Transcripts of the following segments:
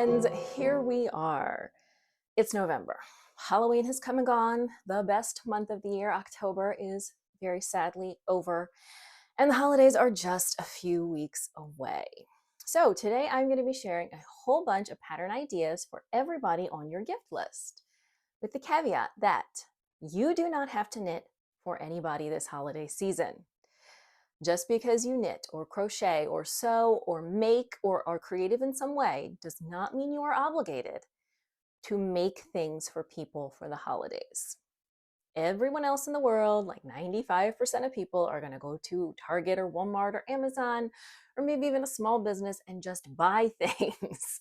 friends, here we are. It's November. Halloween has come and gone. The best month of the year, October, is very sadly over, and the holidays are just a few weeks away. So today I'm going to be sharing a whole bunch of pattern ideas for everybody on your gift list, with the caveat that you do not have to knit for anybody this holiday season. Just because you knit or crochet or sew or make or are creative in some way does not mean you are obligated to make things for people for the holidays. Everyone else in the world, like 95% of people, are going to go to Target or Walmart or Amazon or maybe even a small business and just buy things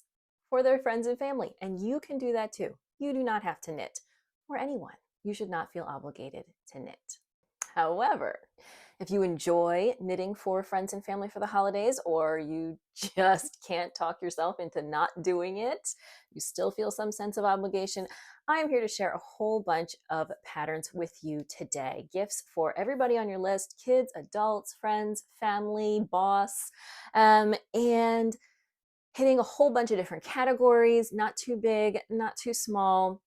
for their friends and family. And you can do that too. You do not have to knit for anyone. You should not feel obligated to knit. However, if you enjoy knitting for friends and family for the holidays, or you just can't talk yourself into not doing it, you still feel some sense of obligation, I'm here to share a whole bunch of patterns with you today. Gifts for everybody on your list: kids, adults, friends, family, boss, and hitting a whole bunch of different categories, not too big, not too small.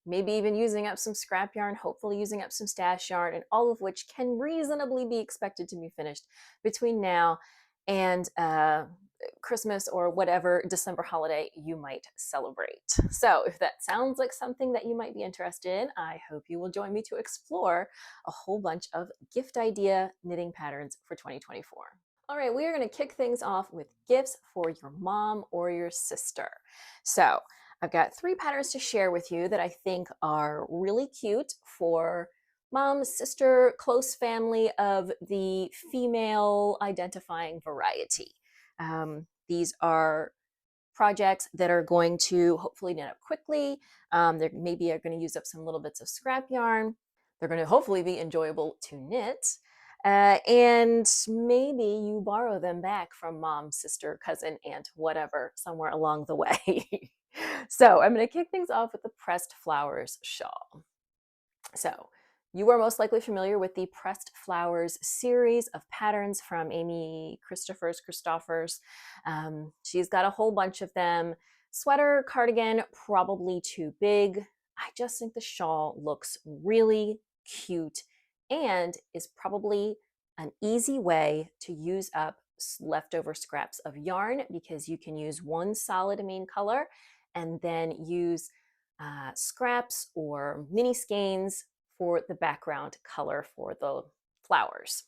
Maybe even using up some scrap yarn, hopefully using up some stash yarn, and all of which can reasonably be expected to be finished between now and Christmas or whatever December holiday you might celebrate. So if that sounds like something that you might be interested in, I hope you will join me to explore a whole bunch of gift idea knitting patterns for 2024. All right, we are going to kick things off with gifts for your mom or your sister. So I've got 3 patterns to share with you that I think are really cute for mom, sister, close family of the female identifying variety. These are projects that are going to hopefully knit up quickly. They maybe are going to use up some little bits of scrap yarn. They're going to hopefully be enjoyable to knit. And maybe you borrow them back from mom, sister, cousin, aunt, whatever, somewhere along the way. So I'm going to kick things off with the Pressed Flowers shawl. So you are most likely familiar with the Pressed Flowers series of patterns from Amy Christoffers. She's got a whole bunch of them. Sweater, cardigan, probably too big. I just think the shawl looks really cute and is probably an easy way to use up leftover scraps of yarn, because you can use one solid main color and then use scraps or mini skeins for the background color for the flowers.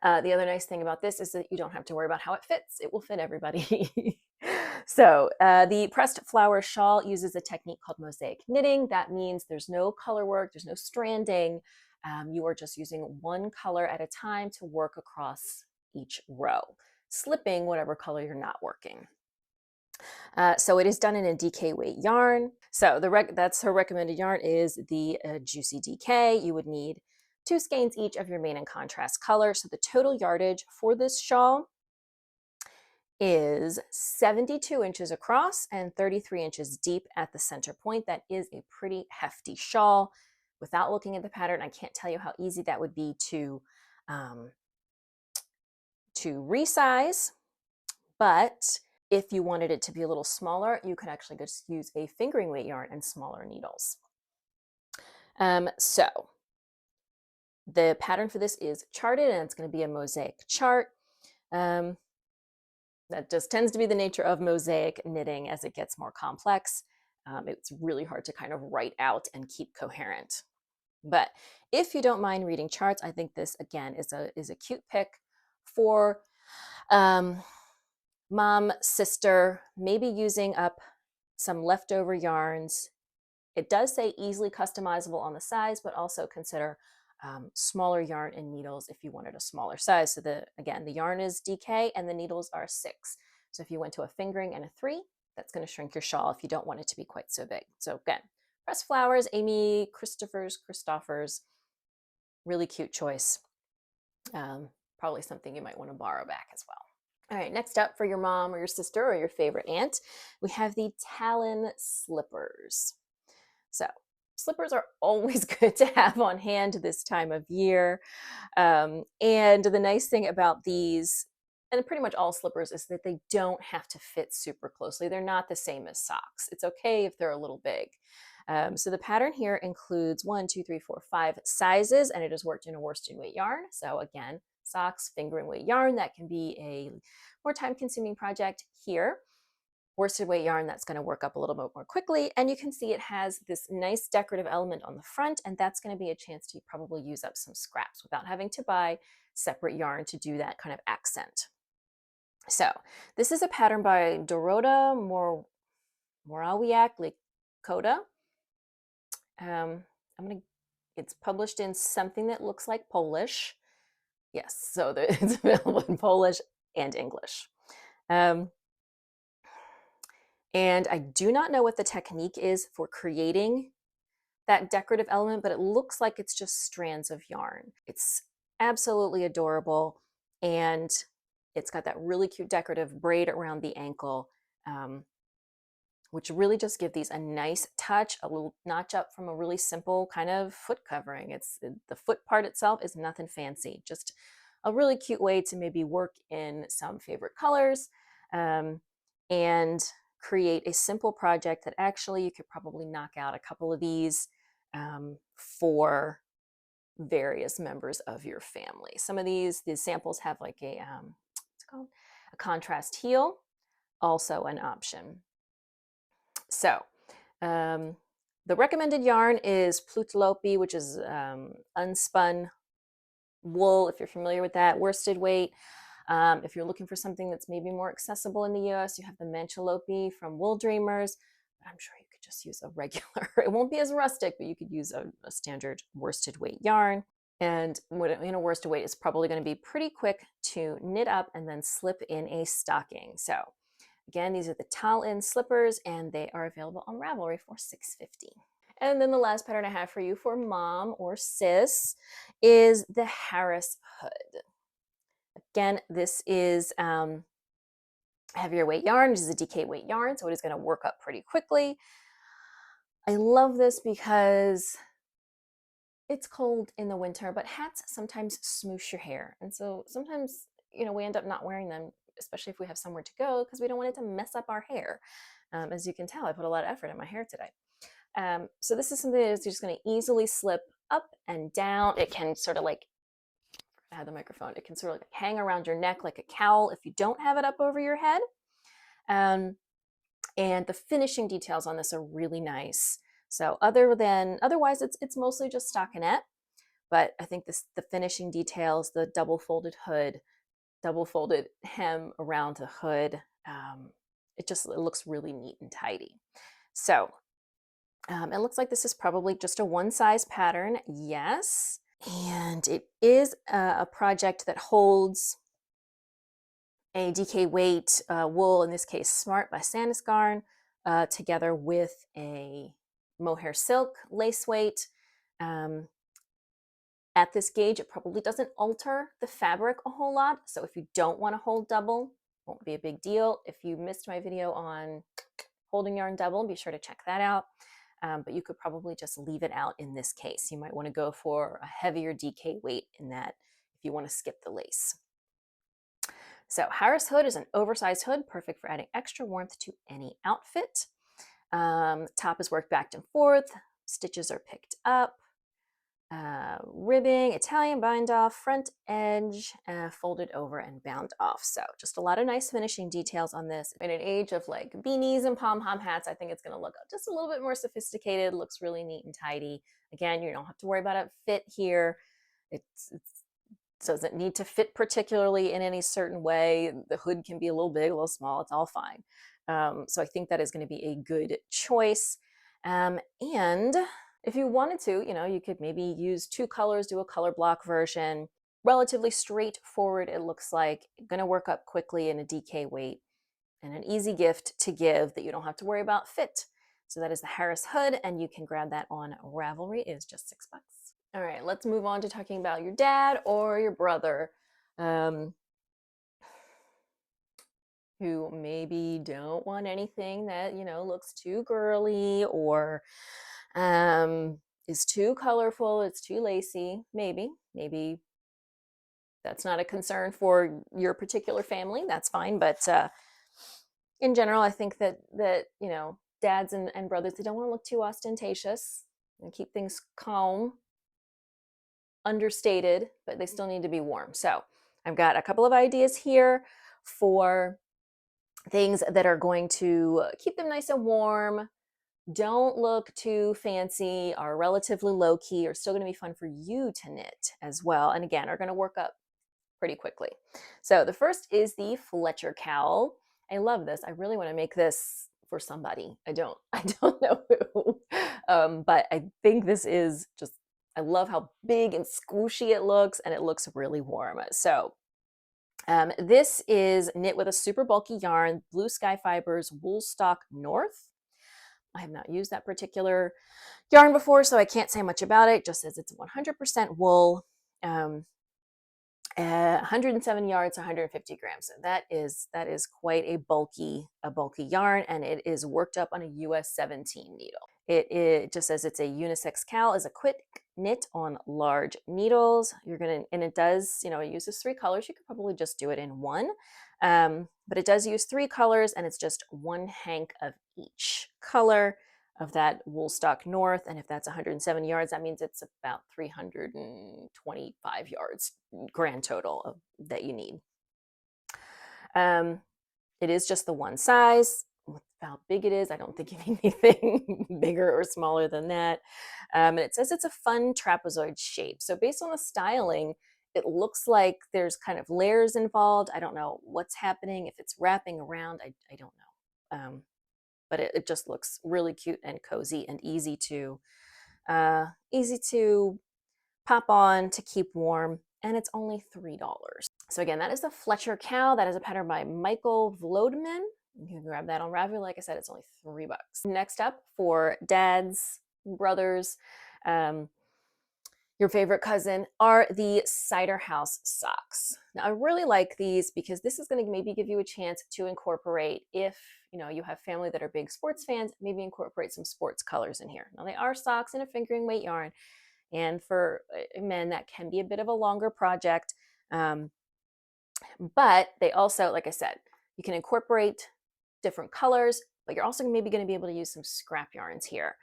The other nice thing about this is that you don't have to worry about how it fits. It will fit everybody. So the Pressed Flower shawl uses a technique called mosaic knitting. That means there's no color work, there's no stranding. You are just using one color at a time to work across each row, slipping whatever color you're not working. So it is done in a DK weight yarn. So that's her recommended yarn is the Juicy DK. You would need 2 skeins each of your main and contrast color. So the total yardage for this shawl is 72 inches across and 33 inches deep at the center point. That is a pretty hefty shawl. Without looking at the pattern, I can't tell you how easy that would be to resize, but if you wanted it to be a little smaller, you could actually just use a fingering weight yarn and smaller needles. So the pattern for this is charted, and it's going to be a mosaic chart. That just tends to be the nature of mosaic knitting as it gets more complex. It's really hard to kind of write out and keep coherent. But if you don't mind reading charts, I think this again is a cute pick for mom, sister, maybe using up some leftover yarns. It does say easily customizable on the size, but also consider smaller yarn and needles if you wanted a smaller size. So the yarn is DK and the needles are 6. So if you went to a fingering and a 3, that's going to shrink your shawl if you don't want it to be quite so big. So again, Pressed Flowers, Amy Christoffers, really cute choice. Probably something you might want to borrow back as well. All right, next up for your mom or your sister or your favorite aunt, we have the Talon slippers. So slippers are always good to have on hand this time of year. And the nice thing about these, and pretty much all slippers, is that they don't have to fit super closely. They're not the same as socks. It's okay if they're a little big. So the pattern here includes 1, 2, 3, 4, 5 sizes, and it is worked in a worsted weight yarn. So again, socks, fingering weight yarn, that can be a more time-consuming project here. Worsted weight yarn, that's going to work up a little bit more quickly. And you can see it has this nice decorative element on the front, and that's going to be a chance to probably use up some scraps without having to buy separate yarn to do that kind of accent. So this is a pattern by Dorota Morawiak Lakota. It's published in something that looks like Polish. Yes, so it's available in Polish and English. And I do not know what the technique is for creating that decorative element, but it looks like it's just strands of yarn. It's absolutely adorable, and it's got that really cute decorative braid around the ankle, which really just give these a nice touch, a little notch up from a really simple kind of foot covering. It's the foot part itself is nothing fancy, just a really cute way to maybe work in some favorite colors, and create a simple project that actually you could probably knock out a couple of these for various members of your family. Some of these samples have like what's it called? A contrast heel, also an option. So the recommended yarn is Plutlopi, which is unspun wool, if you're familiar with that, worsted weight. If you're looking for something that's maybe more accessible in the US, you have the Manchalopi from Wool Dreamers. But I'm sure you could just use a regular, it won't be as rustic, but you could use a standard worsted weight yarn. And in a worsted weight, it's probably going to be pretty quick to knit up and then slip in a stocking. So again, these are the Talon slippers, and they are available on Ravelry for $6.50. And then the last pattern I have for you for mom or sis is the Harris hood. Again, this is heavier weight yarn. This is a DK weight yarn, so it is going to work up pretty quickly. I love this because it's cold in the winter, but hats sometimes smoosh your hair. And so sometimes, we end up not wearing them, especially if we have somewhere to go, because we don't want it to mess up our hair. As you can tell, I put a lot of effort in my hair today. So this is something that is just going to easily slip up and down. It can sort of like, I have the microphone, it can sort of like hang around your neck like a cowl if you don't have it up over your head. And the finishing details on this are really nice. So otherwise it's mostly just stockinette, but I think the finishing details, the double folded hood, double folded hem around the hood, it looks really neat and tidy. So it looks like this is probably just a one size pattern, yes. And it is a project that holds a DK weight wool, in this case Smart by Sandisgarn, together with a mohair silk lace weight. At this gauge, it probably doesn't alter the fabric a whole lot. So if you don't want to hold double, won't be a big deal. If you missed my video on holding yarn double, be sure to check that out. But you could probably just leave it out in this case. You might want to go for a heavier DK weight in that if you want to skip the lace. So Harris hood is an oversized hood, perfect for adding extra warmth to any outfit. Top is worked back and forth. Stitches are picked up. Ribbing, Italian bind off, front edge, folded over and bound off. So just a lot of nice finishing details on this. In an age of like beanies and pom-pom hats, I think it's going to look just a little bit more sophisticated, looks really neat and tidy. Again, you don't have to worry about a fit here. It doesn't need to fit particularly in any certain way. The hood can be a little big, a little small, it's all fine. So I think that is going to be a good choice. And if you wanted to, you could maybe use two colors, do a color block version. Relatively straightforward, it looks like. Going to work up quickly in a DK weight, and an easy gift to give that you don't have to worry about fit. So that is the Harris hood, and you can grab that on Ravelry. It is just $6. All right, let's move on to talking about your dad or your brother, who maybe don't want anything that, looks too girly or is too colorful, it's too lacy, maybe that's not a concern for your particular family, that's fine. But in general, I think that dads and brothers, they don't want to look too ostentatious and keep things calm, understated, but they still need to be warm. So I've got a couple of ideas here for things that are going to keep them nice and warm, don't look too fancy, are relatively low key, are still going to be fun for you to knit as well. And again, are going to work up pretty quickly. So the first is the Fletcher cowl. I love this. I really want to make this for somebody. I don't know who, but I think this is just, I love how big and squishy it looks, and it looks really warm. So this is knit with a super bulky yarn, Blue Sky Fibers Woolstock North. I have not used that particular yarn before, so I can't say much about it. It just says it's 100% wool, 107 yards, 150 grams. So that is quite a bulky yarn, and it is worked up on a US 17 needle. It just says it's a unisex cowl, is a quick knit on large needles. And it does, it uses 3 colors. You could probably just do it in one, but it does use 3 colors, and it's just 1 hank of each color of that Woolstock North. And if that's 107 yards, that means it's about 325 yards grand total that you need. It is just the one size. With how big it is, I don't think you need anything bigger or smaller than that. And it says it's a fun trapezoid shape. So based on the styling, it looks like there's kind of layers involved. I don't know what's happening, if it's wrapping around, I don't know. But it just looks really cute and cozy and easy to pop on to keep warm, and it's only $3. So again, that is the Fletcher cowl. That is a pattern by Michael Vlodman. You can grab that on Ravelry. Like I said, it's only $3. Next up, for dads, brothers, your favorite cousin, are the Cider House socks. Now, I really like these because this is going to maybe give you a chance to incorporate, if you have family that are big sports fans, maybe incorporate some sports colors in here. Now, they are socks in a fingering weight yarn, and for men, that can be a bit of a longer project. But they also, like I said, you can incorporate different colors, but you're also maybe going to be able to use some scrap yarns here.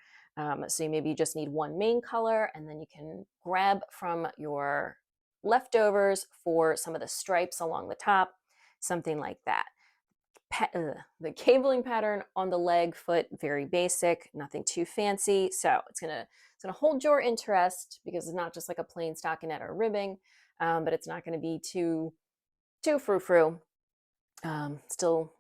So you just need one main color, and then you can grab from your leftovers for some of the stripes along the top, something like that. The cabling pattern on the leg foot, very basic, nothing too fancy. So it's gonna hold your interest, because it's not just like a plain stockinette or ribbing, but it's not going to be too frou-frou. Still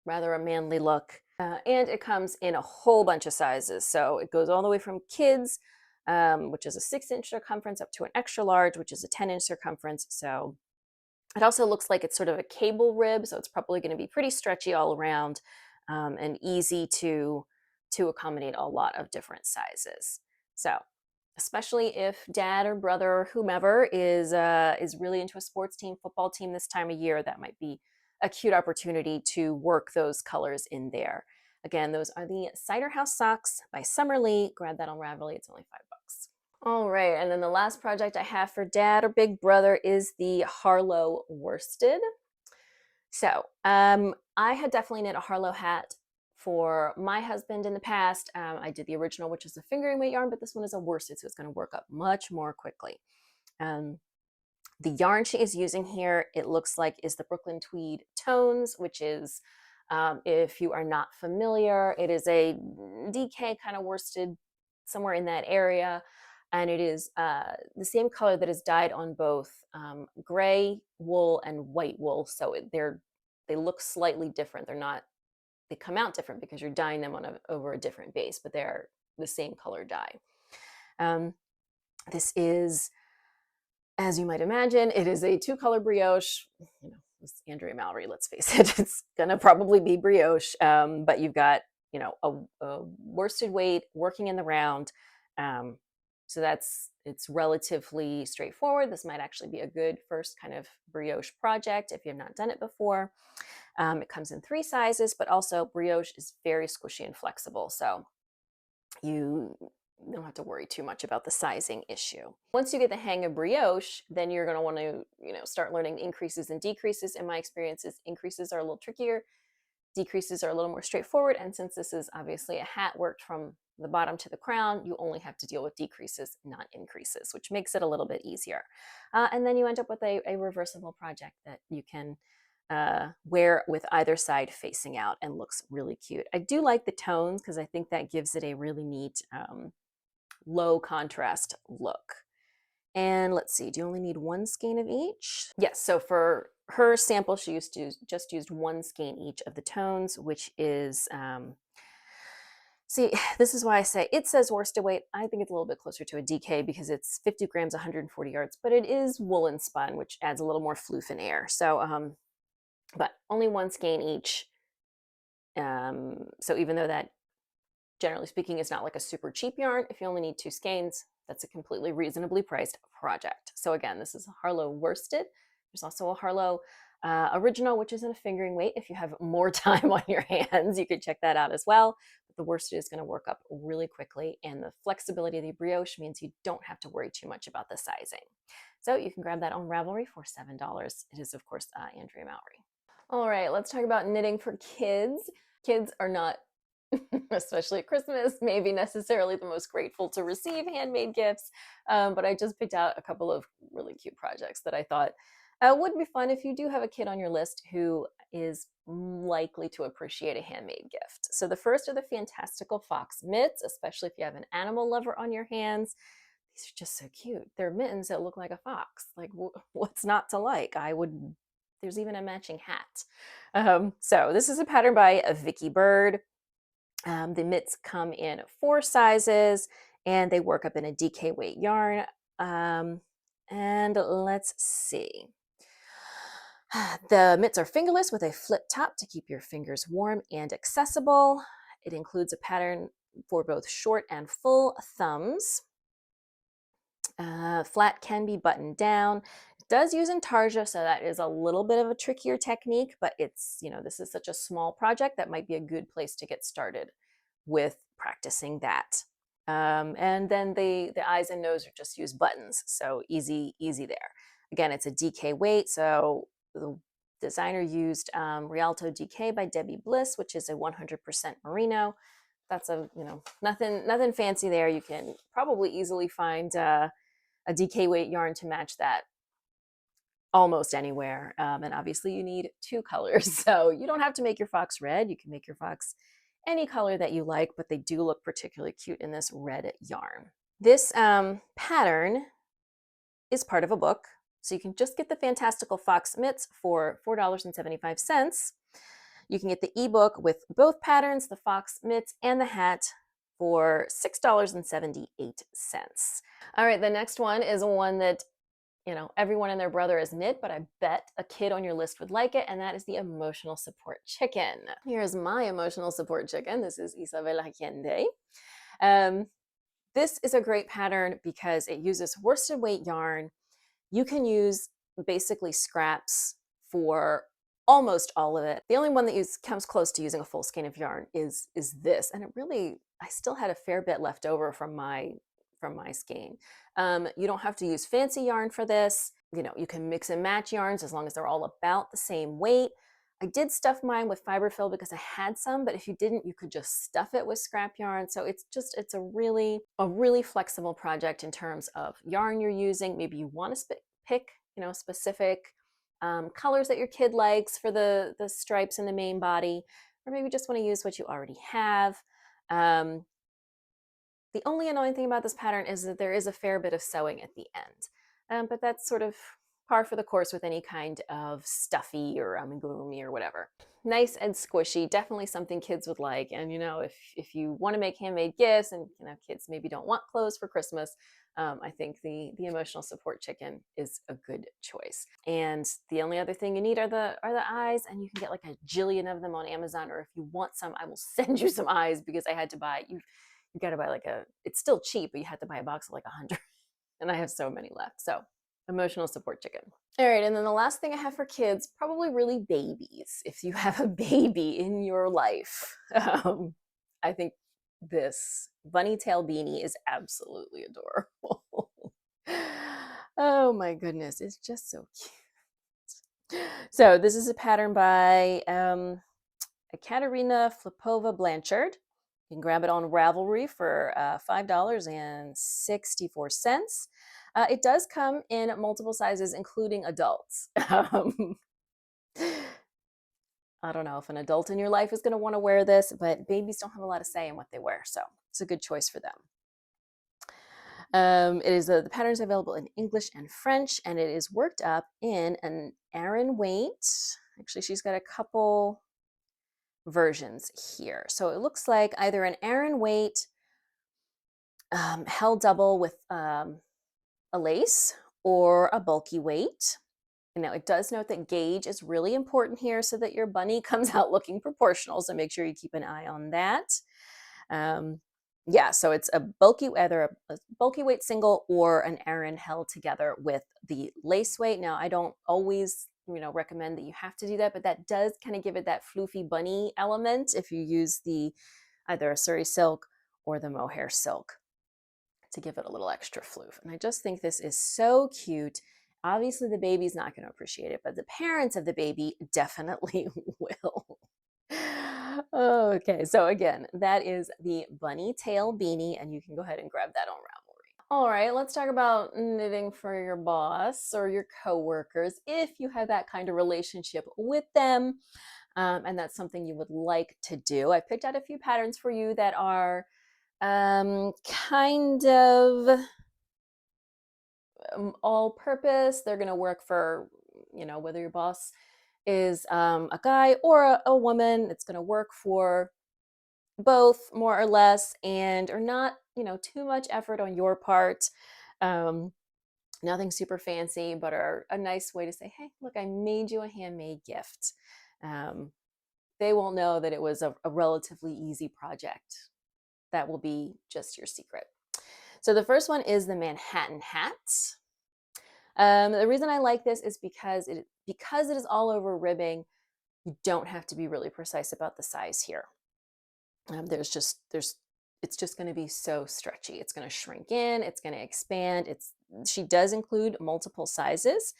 rather a manly look. And it comes in a whole bunch of sizes. So it goes all the way from kids, which is a 6-inch circumference, up to an extra large, which is a 10-inch circumference. So it also looks like it's sort of a cable rib. So it's probably going to be pretty stretchy all around, and easy to accommodate a lot of different sizes. So especially if dad or brother or whomever is really into a sports team, football team this time of year, that might be a cute opportunity to work those colors in there. Again, those are the Cider House socks by Summer Lee. Grab that on Ravelry. It's only $5. All right, and then the last project I have for dad or big brother is the Harlo Worsted. So I had definitely knit a Harlo hat for my husband in the past. I did the original, which is a fingering weight yarn, but this one is a worsted, so it's going to work up much more quickly. The yarn she is using here, it looks like, is the Brooklyn Tweed Tones, which is, if you are not familiar, it is a DK kind of worsted, somewhere in that area. And it is the same color that is dyed on both gray wool and white wool. So they look slightly different. They come out different because you're dyeing them over a different base, but they're the same color dye. This is, as you might imagine, it is a 2-color brioche. It's Andrea Mallory, let's face it. It's gonna probably be brioche, but you've got a worsted weight working in the round. So it's relatively straightforward. This might actually be a good first kind of brioche project if you've not done it before. It comes in 3 sizes, but also brioche is very squishy and flexible. So you you don't have to worry too much about the sizing issue. Once you get the hang of brioche, then you're going to want to, start learning increases and decreases. In my experiences, increases are a little trickier, decreases are a little more straightforward. And since this is obviously a hat worked from the bottom to the crown, you only have to deal with decreases, not increases, which makes it a little bit easier. And then you end up with a reversible project that you can wear with either side facing out and looks really cute. I do like the tones because I think that gives it a really neat low contrast look. And let's see, do you only need one skein of each? Yes, so for her sample, she just used one skein each of the tones, which is, see, this is why I say it says worsted weight. I think it's a little bit closer to a DK because it's 50 grams, 140 yards, but it is woolen spun, which adds a little more floof and air. So, but only one skein each. So even though that, generally speaking, is not like a super cheap yarn, if you only need 2 skeins, that's a completely reasonably priced project. So again, this is a Harlo Worsted. There's also a Harlo Original, which isn't a fingering weight. If you have more time on your hands, you could check that out as well. But the worsted is going to work up really quickly, and the flexibility of the brioche means you don't have to worry too much about the sizing. So you can grab that on Ravelry for $7. It is, of course, Andrea Mowry. All right, let's talk about knitting for kids. Kids are not, especially at Christmas, maybe necessarily the most grateful to receive handmade gifts, but I just picked out a couple of really cute projects that I thought would be fun if you do have a kid on your list who is likely to appreciate a handmade gift. So the first are the Fantastical Fox mitts, especially if you have an animal lover on your hands. These are just so cute. They're mittens that look like a fox. Like, what's not to like? There's even a matching hat. So this is a pattern by Vicky Bird. The mitts come in 4 sizes and they work up in a DK weight yarn. And let's see. The mitts are fingerless with a flip top to keep your fingers warm and accessible. It includes a pattern for both short and full thumbs. Flat can be buttoned down. It does use intarsia, so that is a little bit of a trickier technique, but it's, this is such a small project that might be a good place to get started with practicing that. And then the eyes and nose are just use buttons, so easy there. Again, it's a DK weight, so the designer used Rialto DK by Debbie Bliss, which is a 100% merino. That's nothing fancy there. You can probably easily find a DK weight yarn to match that almost anywhere. And obviously you need 2 colors. So you don't have to make your fox red. You can make your fox any color that you like, but they do look particularly cute in this red yarn. This pattern is part of a book. So you can just get the Fantastical Fox mitts for $4.75. You can get the ebook with both patterns, the fox mitts and the hat, for $6.78. All right, the next one is one that everyone and their brother has knit, but I bet a kid on your list would like it, and that is the Emotional Support Chicken. Here's my Emotional Support Chicken. This is Isabel Allende. This is a great pattern because it uses worsted weight yarn. You can use basically scraps for almost all of it. The only one that comes close to using a full skein of yarn is this, and I still had a fair bit left over from my skein. You don't have to use fancy yarn for this. You can mix and match yarns as long as they're all about the same weight. I did stuff mine with fiberfill because I had some, but if you didn't, you could just stuff it with scrap yarn. So it's a really flexible project in terms of yarn you're using. Maybe you want to pick specific colors that your kid likes for the stripes in the main body, or maybe just want to use what you already have. The only annoying thing about this pattern is that there is a fair bit of sewing at the end, but that's sort of par for the course with any kind of stuffy or amigurumi or whatever. Nice and squishy, definitely something kids would like. And if you want to make handmade gifts and kids maybe don't want clothes for Christmas, I think the Emotional Support Chicken is a good choice. And the only other thing you need are the eyes, and you can get like a jillion of them on Amazon, or if you want some, I will send you some eyes because I had to buy you got to buy it's still cheap, but you had to buy a box of like 100, and I have so many left. So Emotional Support Chicken. All right, and then the last thing I have for kids, probably really babies. If you have a baby in your life, I think this bunny tail beanie is absolutely adorable. Oh my goodness, it's just so cute. So this is a pattern by Ekaterina Flipova Blanchard. You can grab it on Ravelry for $5.64. It does come in multiple sizes, including adults. I don't know if an adult in your life is going to want to wear this, but babies don't have a lot of say in what they wear, so it's a good choice for them. It is the pattern is available in English and French, and it is worked up in an Aran weight. Actually, she's got a couple versions here. So it looks like either an Aran weight held double with a lace or a bulky weight. Now, it does note that gauge is really important here so that your bunny comes out looking proportional. So make sure you keep an eye on that. Yeah, so it's a bulky, either a bulky weight single or an Aran held together with the lace weight. Now, I don't always, recommend that you have to do that, but that does kind of give it that floofy bunny element if you use the either a Surrey silk or the mohair silk to give it a little extra floof. And I just think this is so cute. Obviously, the baby's not going to appreciate it, but the parents of the baby definitely will. Okay, so again, that is the bunny tail beanie, and you can go ahead and grab that on Ravelry. All right, let's talk about knitting for your boss or your coworkers if you have that kind of relationship with them, and that's something you would like to do. I picked out a few patterns for you that are kind of all purpose. They're going to work for, whether your boss is a guy or a woman. It's going to work for both more or less, and or not, too much effort on your part. Nothing super fancy, but are a nice way to say, hey, look, I made you a handmade gift. They won't know that it was a relatively easy project. That will be just your secret. So the first one is the Manhattan hat. The reason I like this is because it is all over ribbing. You don't have to be really precise about the size here. It's just going to be so stretchy. It's going to shrink in. It's going to expand. She does include multiple sizes,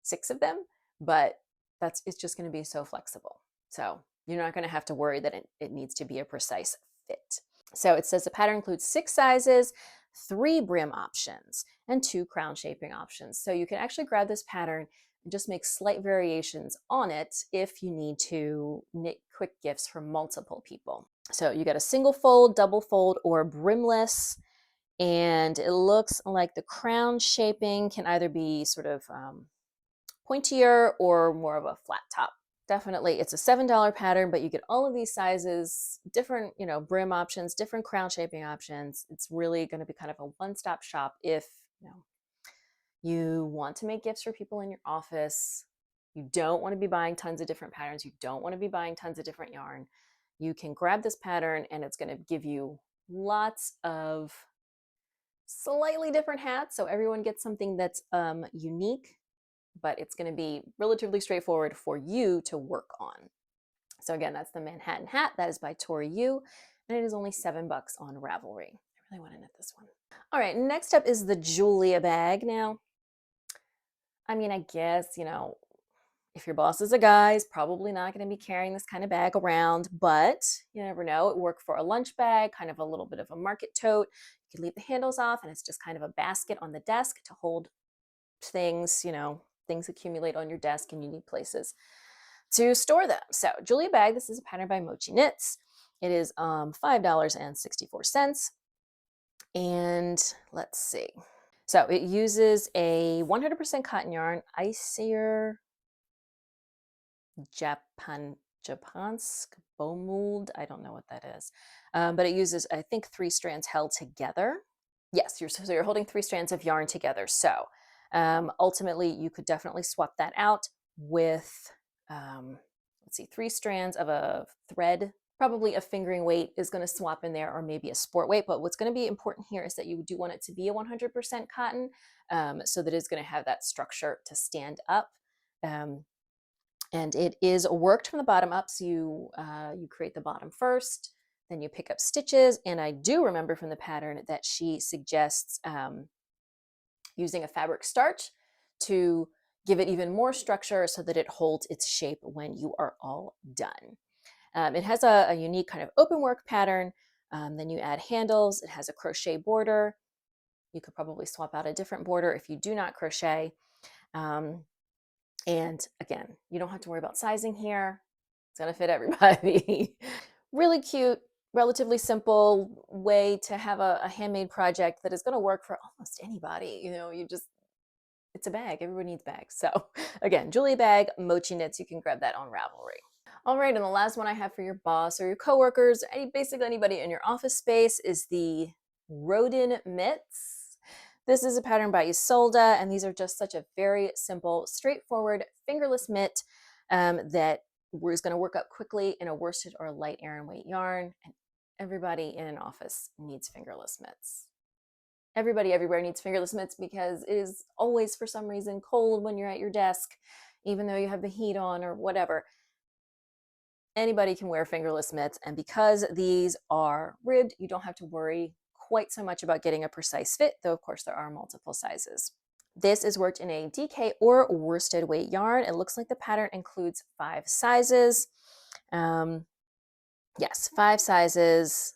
6 of them, but it's just going to be so flexible. So you're not going to have to worry that it needs to be a precise fit. So it says the pattern includes 6 sizes, 3 brim options, and 2 crown shaping options. So you can actually grab this pattern and just make slight variations on it if you need to knit quick gifts for multiple people. So you got a single fold, double fold, or brimless. And it looks like the crown shaping can either be sort of pointier or more of a flat top. Definitely, it's a $7 pattern, but you get all of these sizes, different, brim options, different crown shaping options. It's really going to be kind of a one-stop shop if, you want to make gifts for people in your office. You don't want to be buying tons of different patterns. You don't want to be buying tons of different yarn. You can grab this pattern and it's going to give you lots of slightly different hats. So everyone gets something that's unique, but it's going to be relatively straightforward for you to work on. So again, that's the Manhattan hat. That is by Tori Yu, and it is only $7 on Ravelry. I really want to knit this one. All right, next up is the Julia bag. Now, I guess, if your boss is a guy, he's probably not going to be carrying this kind of bag around, but you never know. It worked for a lunch bag, kind of a little bit of a market tote. You can leave the handles off, and it's just kind of a basket on the desk to hold things, things accumulate on your desk and you need places to store them. So Julia bag, this is a pattern by Mochi Knits. It is $5.64. And let's see. So it uses a 100% cotton yarn, Icier Japansk bone mold. I don't know what that is. But it uses, I think, 3 strands held together. Yes, so you're holding 3 strands of yarn together. So ultimately, you could definitely swap that out with, 3 strands of a thread. Probably a fingering weight is going to swap in there, or maybe a sport weight. But what's going to be important here is that you do want it to be a 100% cotton, so that it's going to have that structure to stand up. And it is worked from the bottom up. So you create the bottom first, Then you pick up stitches, and I do remember from the pattern that she suggests using a fabric starch to give it even more structure so that it holds its shape when you are all done. It has a unique kind of open work pattern. Then you add handles. It has a crochet border. You could probably swap out a different border if you do not crochet. And again, you don't have to worry about sizing here. It's going to fit everybody. Really cute, relatively simple way to have a handmade project that is going to work for almost anybody. It's a bag. Everybody needs bags. So again, Julia bag, Mochi Knits. You can grab that on Ravelry. All right, and the last one I have for your boss or your coworkers, basically anybody in your office space, is the Roden Mitts. This is a pattern by Isolde, and these are just such a very simple, straightforward, fingerless mitt that is going to work up quickly in a worsted or light Aran weight yarn. And everybody in an office needs fingerless mitts. Everybody everywhere needs fingerless mitts because it is always, for some reason, cold when you're at your desk, even though you have the heat on or whatever. Anybody can wear fingerless mitts, and because these are ribbed, you don't have to worry quite so much about getting a precise fit, though of course there are multiple sizes. This is worked in a DK or worsted weight yarn. It looks like the pattern includes 5 sizes. Yes, 5 sizes,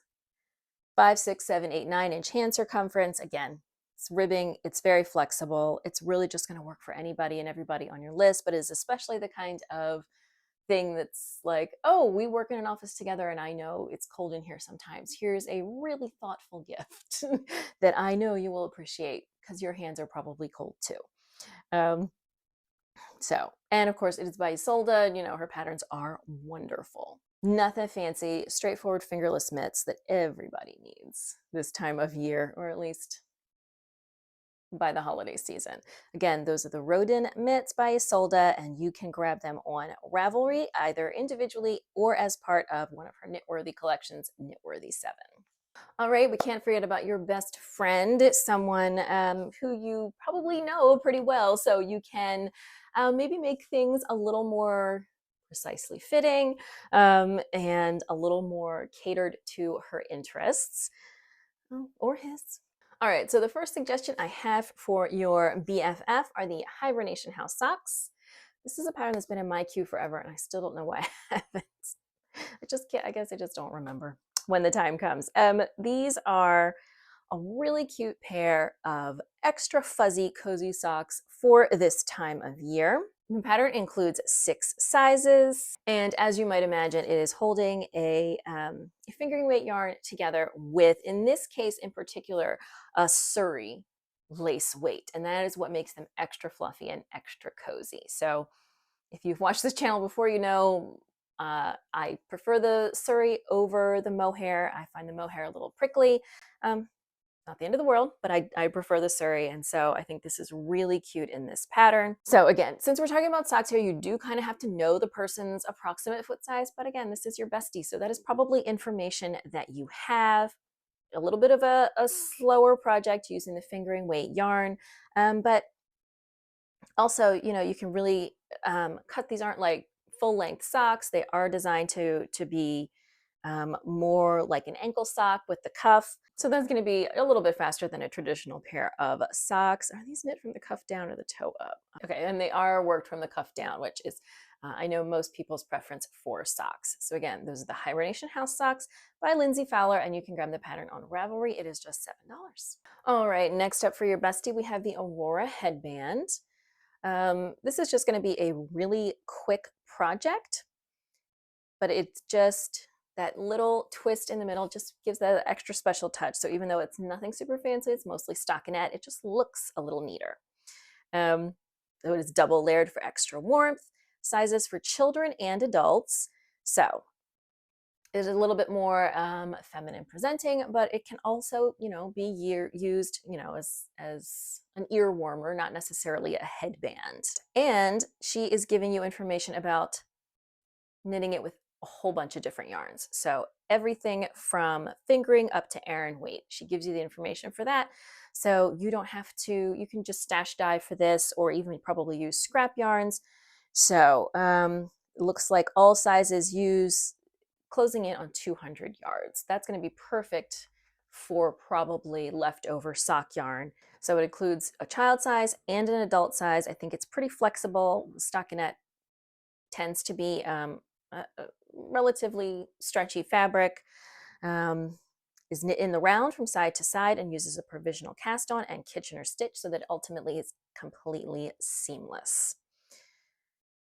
5, 6, 7, 8, 9-inch hand circumference. Again, it's ribbing, it's very flexible. It's really just going to work for anybody and everybody on your list, but is especially the kind of thing that's like, oh, we work in an office together and I know it's cold in here sometimes. Here's a really thoughtful gift that I know you will appreciate because your hands are probably cold too. And of course it is by Isolde, and her patterns are wonderful. Nothing fancy, straightforward fingerless mitts that everybody needs this time of year, or at least by the holiday season. Again, those are the Roden Mitts by Isolde, and you can grab them on Ravelry, either individually or as part of one of her Knitworthy collections, Knitworthy 7. All right, we can't forget about your best friend, someone who you probably know pretty well, so you can maybe make things a little more precisely fitting and a little more catered to her interests or his. All right, so the first suggestion I have for your BFF are the Hibernation House socks. This is a pattern that's been in my queue forever, and I still don't know why I haven't. I guess I just don't remember when the time comes. These are a really cute pair of extra fuzzy, cozy socks for this time of year. The pattern includes 6 sizes, and as you might imagine, it is holding a fingering weight yarn together with, in this case in particular, a Surrey lace weight, and that is what makes them extra fluffy and extra cozy. So if you've watched this channel before, you know I prefer the Surrey over the mohair. I find the mohair a little prickly. Not the end of the world, but I prefer the Surrey, and so I think this is really cute in this pattern. So again, since we're talking about socks here, you do kind of have to know the person's approximate foot size, but again, this is your bestie, so that is probably information that you have. A little bit of a slower project using the fingering weight yarn, but also, you can really cut. These aren't like full-length socks. They are designed to be more like an ankle sock with the cuff. So that's going to be a little bit faster than a traditional pair of socks. Are these knit from the cuff down or the toe up? Okay, and they are worked from the cuff down, which is, I know, most people's preference for socks. So again, those are the Hibernation House socks by Lindsay Fowler, and you can grab the pattern on Ravelry. It is just $7. All right, next up for your bestie, we have the Aurora Headband. This is just going to be a really quick project, but it's just that little twist in the middle just gives that extra special touch. So even though it's nothing super fancy, it's mostly stockinette, it just looks a little neater. So it is double layered for extra warmth, sizes for children and adults. So it is a little bit more feminine presenting, but it can also, be used, as an ear warmer, not necessarily a headband. And she is giving you information about knitting it with a whole bunch of different yarns. So everything from fingering up to Aran weight. She gives you the information for that. So you don't have to, you can just stash dye for this, or even probably use scrap yarns. So it looks like all sizes use closing in on 200 yards. That's going to be perfect for probably leftover sock yarn. So it includes a child size and an adult size. I think it's pretty flexible. Stockinette tends to be a relatively stretchy fabric. Is knit in the round from side to side and uses a provisional cast on and Kitchener stitch so that ultimately it's completely seamless.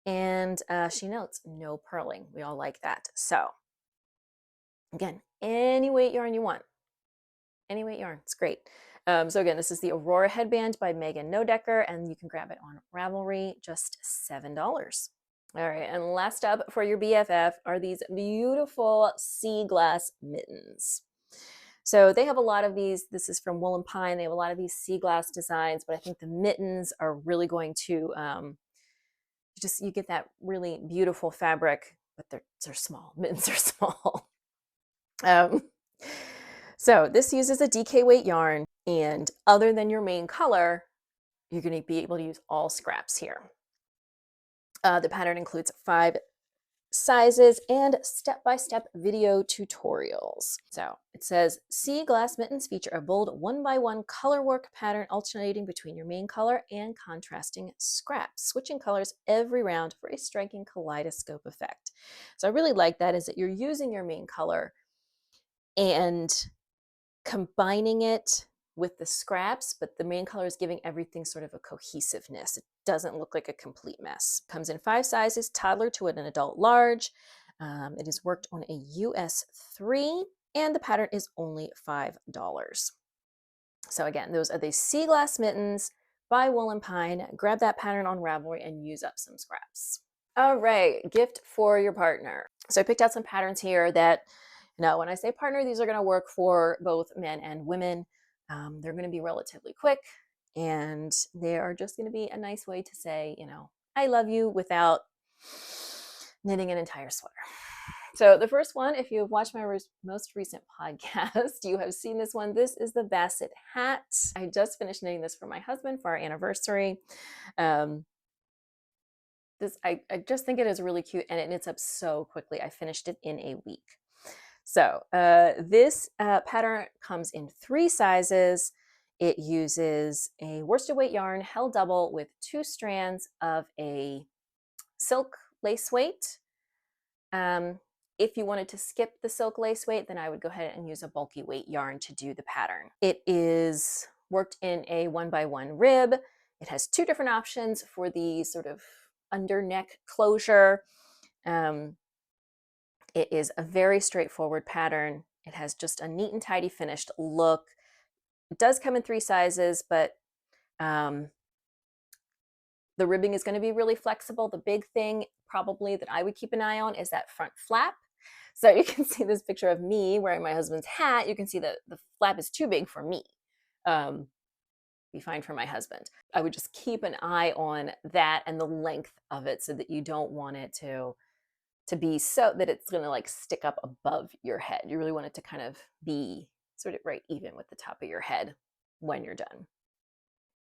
And she notes no purling. We all like that. So again, any weight yarn you want. Any weight yarn, it's great. So again, this is the Aurora Headband by Megan Nodecker, and you can grab it on Ravelry, just $7. All right, and last up for your BFF are these beautiful Seaglass Mittens. So they have a lot of these. This is from Wool and Pine. They have a lot of these Seaglass designs, but I think the mittens are really going to you get that really beautiful fabric, but they're small. Mittens are small. So this uses a DK weight yarn, and other than your main color, you're going to be able to use all scraps here. The pattern includes 5 sizes and step-by-step video tutorials. So it says, Seaglass Mittens feature a bold 1x1 color work pattern alternating between your main color and contrasting scraps, switching colors every round for a striking kaleidoscope effect. So I really like that, is that you're using your main color and combining it with the scraps, but the main color is giving everything sort of a cohesiveness. It doesn't look like a complete mess. Comes in 5 sizes, toddler to an adult large. It is worked on a US 3, and the pattern is only $5. So again, those are the Seaglass Mittens by Wool and Pine. Grab that pattern on Ravelry and use up some scraps. All right, gift for your partner. So I picked out some patterns here that, now, when I say partner, these are going to work for both men and women. They're going to be relatively quick, and they are just going to be a nice way to say, I love you without knitting an entire sweater. So the first one, if you have watched my most recent podcast, you have seen this one. This is the Basset Hat. I just finished knitting this for my husband for our anniversary. I just think it is really cute, and it knits up so quickly. I finished it in a week. So this pattern comes in 3 sizes. It uses a worsted weight yarn held double with 2 strands of a silk lace weight. If you wanted to skip the silk lace weight, then I would go ahead and use a bulky weight yarn to do the pattern. It is worked in a 1x1 rib. It has 2 different options for the sort of under neck closure. It is a very straightforward pattern. It has just a neat and tidy finished look. It does come in 3 sizes, but the ribbing is going to be really flexible. The big thing probably that I would keep an eye on is that front flap. So you can see this picture of me wearing my husband's hat. You can see that the flap is too big for me. Be fine for my husband. I would just keep an eye on that and the length of it so that you don't want it to be so that it's going to like stick up above your head. You really want it to kind of be sort of right even with the top of your head when you're done.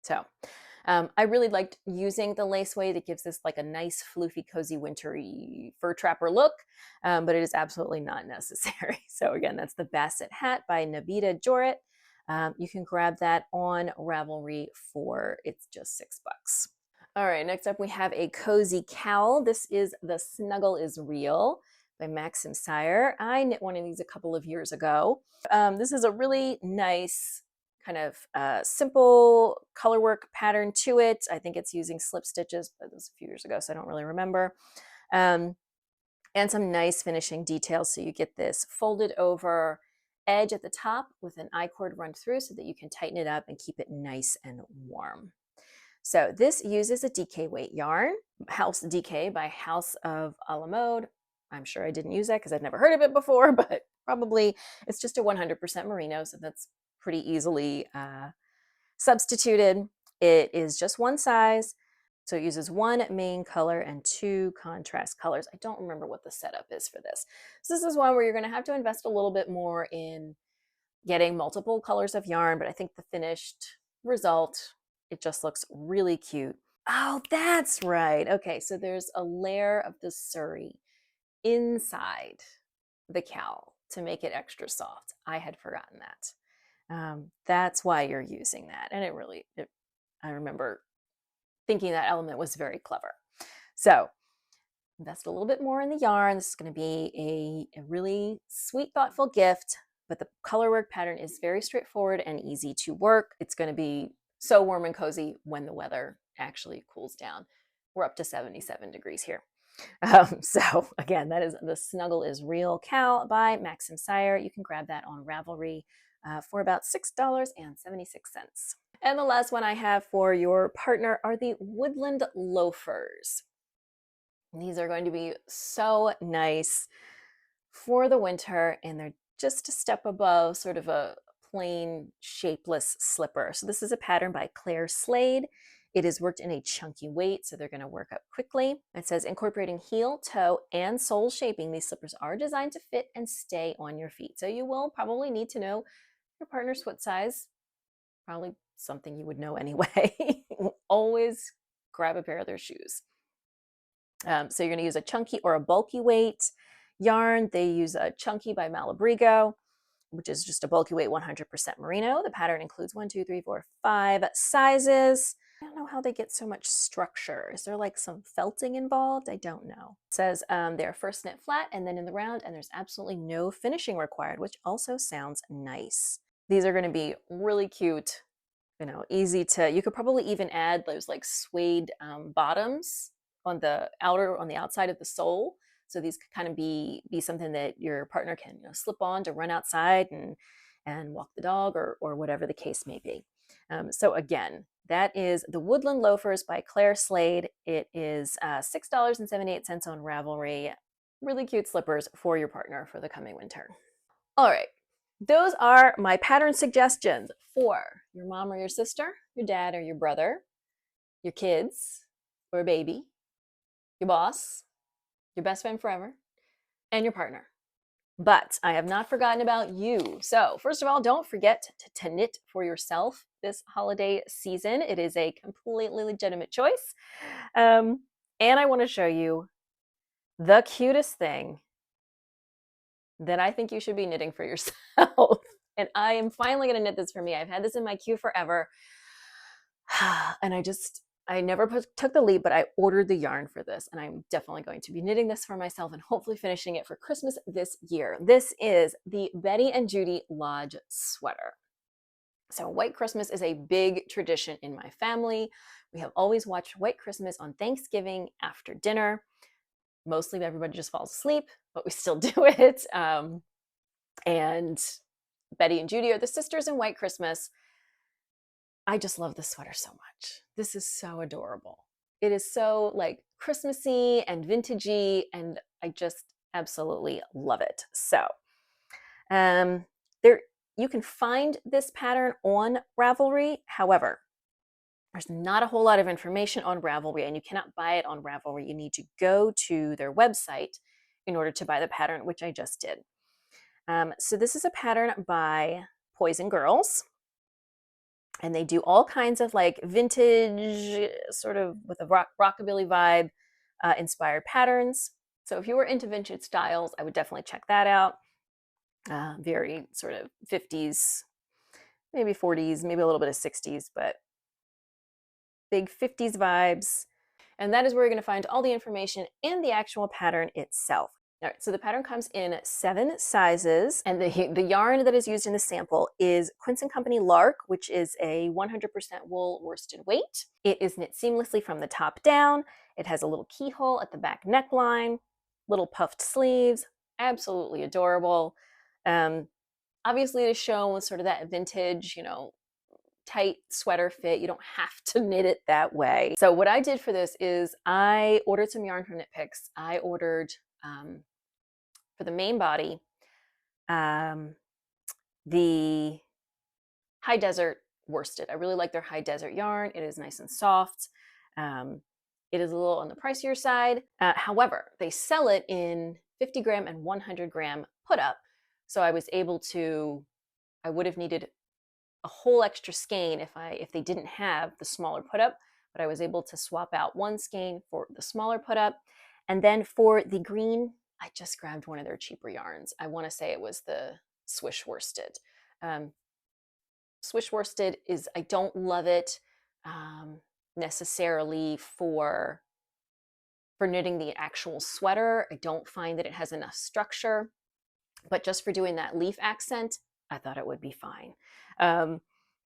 So I really liked using the lace weight. It gives this like a nice floofy, cozy, wintry fur trapper look, but it is absolutely not necessary. So again, that's the Basset Hat by Nabita Jorit. You can grab that on Ravelry it's just $6. All right, next up we have a cozy cowl. This is The Snuggle is Real by Maxim Sire. I knit one of these a couple of years ago. This is a really nice kind of simple color work pattern to it. I think it's using slip stitches, but it was a few years ago, so I don't really remember. And some nice finishing details. So you get this folded over edge at the top with an I-cord run through so that you can tighten it up and keep it nice and warm. So this uses a DK weight yarn, House DK by House of a la Mode. I'm sure I didn't use that because I've never heard of it before, but probably it's just a 100% merino, so that's pretty easily substituted. It is just 1 size, so it uses 1 main color and 2 contrast colors. I don't remember what the setup is for this. So this is one where you're going to have to invest a little bit more in getting multiple colors of yarn, but I think the finished result, it just looks really cute. Oh, that's right. Okay, so there's a layer of the Surrey inside the cowl to make it extra soft. I had forgotten that. That's why you're using that. And I remember thinking that element was very clever. So invest a little bit more in the yarn. This is going to be a really sweet, thoughtful gift, but the color work pattern is very straightforward and easy to work. It's going to be so warm and cozy when the weather actually cools down. We're up to 77 degrees here. So again, that is the Snuggle is Real cowl by Max and Sire. You can grab that on Ravelry for about $6.76. And the last one I have for your partner are the Woodland Loafers. These are going to be so nice for the winter, and they're just a step above sort of a plain shapeless slipper. So this is a pattern by Claire Slade. It is worked in a chunky weight, so they're going to work up quickly. It says incorporating heel, toe, and sole shaping, these slippers are designed to fit and stay on your feet. So you will probably need to know your partner's foot size, probably something you would know anyway. Always grab a pair of their shoes. So you're going to use a chunky or a bulky weight yarn. They use a chunky by Malabrigo, which is just a bulky weight 100% merino. The pattern includes 1, 2, 3, 4, 5 sizes. I don't know how they get so much structure. Is there like some felting involved? I don't know. It says they're first knit flat and then in the round, and there's absolutely no finishing required, which also sounds nice. These are going to be really cute, easy to, you could probably even add those like suede bottoms on the outside of the sole. So these could kind of be something that your partner can slip on to run outside and walk the dog or whatever the case may be. So again, that is the Woodland Loafers by Claire Slade. It is $6.78 on Ravelry. Really cute slippers for your partner for the coming winter. All right, those are my pattern suggestions for your mom or your sister, your dad or your brother, your kids or a baby, your boss, your best friend forever, and your partner. But I have not forgotten about you. So first of all, don't forget to knit for yourself this holiday season. It is a completely legitimate choice. And I want to show you the cutest thing that I think you should be knitting for yourself. And I am finally going to knit this for me. I've had this in my queue forever. And I never took the leap, but I ordered the yarn for this, and I'm definitely going to be knitting this for myself and hopefully finishing it for Christmas this year. This is the Betty and Judy Lodge sweater. So White Christmas is a big tradition in my family. We have always watched White Christmas on Thanksgiving after dinner. Mostly everybody just falls asleep, but we still do it. And Betty and Judy are the sisters in White Christmas. I just love this sweater so much. This is so adorable. It is so like Christmassy and vintagey, and I just absolutely love it. So you can find this pattern on Ravelry. However, there's not a whole lot of information on Ravelry, and you cannot buy it on Ravelry. You need to go to their website in order to buy the pattern, which I just did. So this is a pattern by Poison Girls. And they do all kinds of like vintage, sort of with a rockabilly vibe, inspired patterns. So if you were into vintage styles, I would definitely check that out. Very sort of 50s, maybe 40s, maybe a little bit of 60s, but big 50s vibes. And that is where you're going to find all the information and the actual pattern itself. All right, so the pattern comes in 7 sizes, and the yarn that is used in the sample is Quince & Company Lark, which is a 100% wool worsted weight. It is knit seamlessly from the top down. It has a little keyhole at the back neckline, little puffed sleeves, absolutely adorable. Obviously it is shown with sort of that vintage, tight sweater fit. You don't have to knit it that way. So what I did for this is I ordered some yarn from Knit Picks. I ordered for the main body, the High Desert Worsted. I really like their High Desert yarn. It is nice and soft. It is a little on the pricier side. However, they sell it in 50 gram and 100 gram put up. So I was able to, I would have needed a whole extra skein if they didn't have the smaller put up, but I was able to swap out one skein for the smaller put up. And then for the green I just grabbed one of their cheaper yarns. I want to say it was the Swiss worsted. Um, Swiss worsted is, I don't love it necessarily for knitting the actual sweater. I don't find that it has enough structure, but just for doing that leaf accent, I thought it would be fine.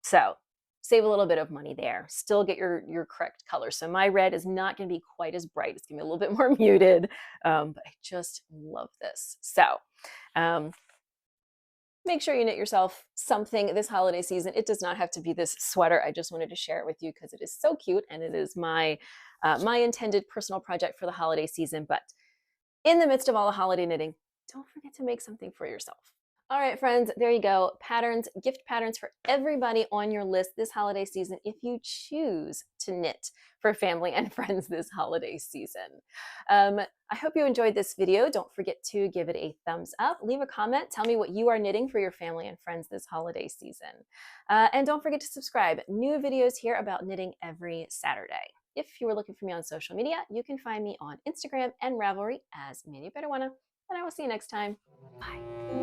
So save a little bit of money there. Still get your correct color. So my red is not going to be quite as bright. It's going to be a little bit more muted, but I just love this. So make sure you knit yourself something this holiday season. It does not have to be this sweater. I just wanted to share it with you because it is so cute, and it is my my intended personal project for the holiday season. But in the midst of all the holiday knitting, don't forget to make something for yourself. All right, friends, there you go. Patterns, gift patterns for everybody on your list this holiday season if you choose to knit for family and friends this holiday season. I hope you enjoyed this video. Don't forget to give it a thumbs up. Leave a comment. Tell me what you are knitting for your family and friends this holiday season. And don't forget to subscribe. New videos here about knitting every Saturday. If you are looking for me on social media, you can find me on Instagram and Ravelry as Manu Peruana. And I will see you next time. Bye.